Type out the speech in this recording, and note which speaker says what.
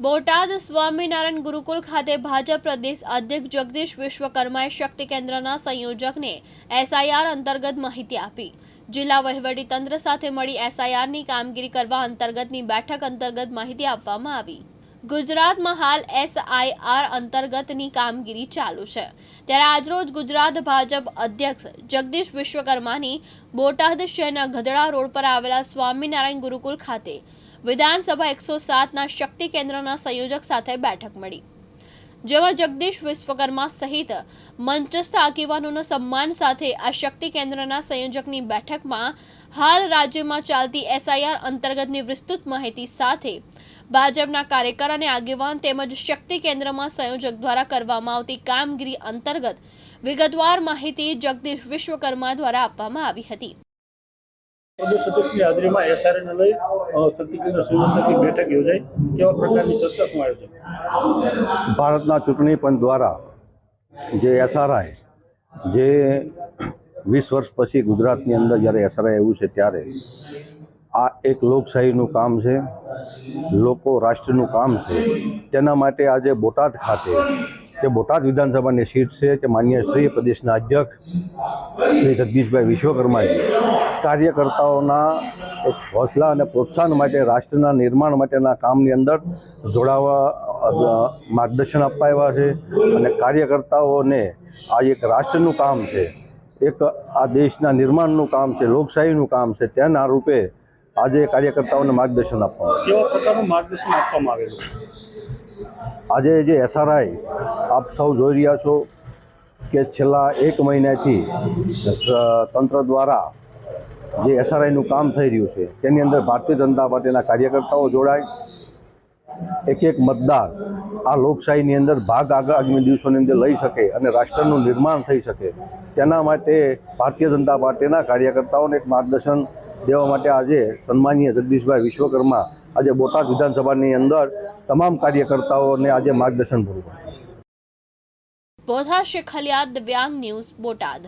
Speaker 1: બોટાદ સ્વામિનારાયણ ગુરુકુલ ખાતે ભાજપ પ્રદેશ અધ્યક્ષ જગદીશ વિશ્વકર્માએ શક્તિ કેન્દ્રના સંયોજકને એસઆઈઆર અંતર્ગત માહિતી આપી। જિલ્લા વહીવટી તંત્ર સાથે મળી એસઆઈઆરની કામગીરી કરવા અંતર્ગતની બેઠક અંતર્ગત માહિતી આપવામાં આવી। ગુજરાતમાં હાલ એસઆઈઆર અંતર્ગતની કામગીરી ચાલુ છે, ત્યારે આજરોજ ગુજરાત ભાજપ અધ્યક્ષ જગદીશ વિશ્વકર્માની બોટાદ શહેરના ગધડા રોડ પર આવેલા સ્વામિનારાયણ ગુરુકુલ ખાતે વિધાનસભા 107ના શક્તિ કેન્દ્રના સંયોજક સાથે બેઠક મળી, જેમાં જગદીશ વિશ્વકર્મા સહિત મંચસ્થ આગેવાનોના સન્માન સાથે આ શક્તિ કેન્દ્રના સંયોજકની બેઠકમાં હાલ રાજ્યમાં ચાલતી એસઆઈઆર અંતર્ગતની વિસ્તૃત માહિતી સાથે ભાજપના કાર્યકર અને આગેવાન તેમજ શક્તિ કેન્દ્રમાં સંયોજક દ્વારા કરવામાં આવતી કામગીરી અંતર્ગત વિગતવાર માહિતી જગદીશ વિશ્વકર્મા દ્વારા આપવામાં આવી હતી।
Speaker 2: પ્રદેશ અધ્યક્ષની હાજરીમાં એસઆરને લઈ શક્તિ કેન્દ્ર સંયોજકની બેઠક યોજાઈ। કેવા પ્રકારની ચર્ચા શું આયોજન?
Speaker 3: ભારતના ચૂંટણી પંચ દ્વારા જે એસઆરઆઈ જે 20 વર્ષ પછી ગુજરાતની અંદર જ્યારે એસઆરઆઈ આવ્યું છે, ત્યારે આ એક લોકશાહીનું કામ છે, લોકો રાષ્ટ્રનું કામ છે। તેના માટે આજે બોટાદ ખાતે જે બોટાદ વિધાનસભાની સીટ છે કે માન્ય શ્રી પ્રદેશના અધ્યક્ષ શ્રી જગદીશભાઈ વિશ્વકર્માજી કાર્યકર્તાઓના એક હોસલા અને પ્રોત્સાહન માટે રાષ્ટ્રના નિર્માણ માટેના કામની અંદર જોડાવા માર્ગદર્શન આપવા આવ્યા છે। અને કાર્યકર્તાઓને આ એક રાષ્ટ્રનું કામ છે, એક આ દેશના નિર્માણનું કામ છે, લોકશાહીનું કામ છે, તેના રૂપે આજે કાર્યકર્તાઓને માર્ગદર્શન આપવામાં
Speaker 2: કેવા પ્રકારનું માર્ગદર્શન આપવામાં આવેલું?
Speaker 3: આજે જે એસઆરઆઈ આપ સૌ જોઈ રહ્યા છો કે છેલ્લા 1 મહિનાથી તંત્ર દ્વારા જે એસઆરઆઈનું કામ થઈ રહ્યું છે, તેની અંદર ભારતીય જનતા પાર્ટીના કાર્યકર્તાઓ જોડાય, એક મતદાર આ લોકશાહીની અંદર ભાગ આગામી દિવસોની અંદર લઈ શકે અને રાષ્ટ્રનું નિર્માણ થઈ શકે, તેના માટે ભારતીય જનતા પાર્ટીના કાર્યકર્તાઓને એક માર્ગદર્શન દેવા માટે આજે સન્માનીય જગદીશભાઈ વિશ્વકર્મા આજે બોટાદ વિધાનસભાની અંદર તમામ કાર્યકર્તાઓને આજે માર્ગદર્શન પૂરું પાડ્યું।
Speaker 1: બોધા શેખલિયા, દિવ્યાંગ ન્યૂઝ, બોટાદ।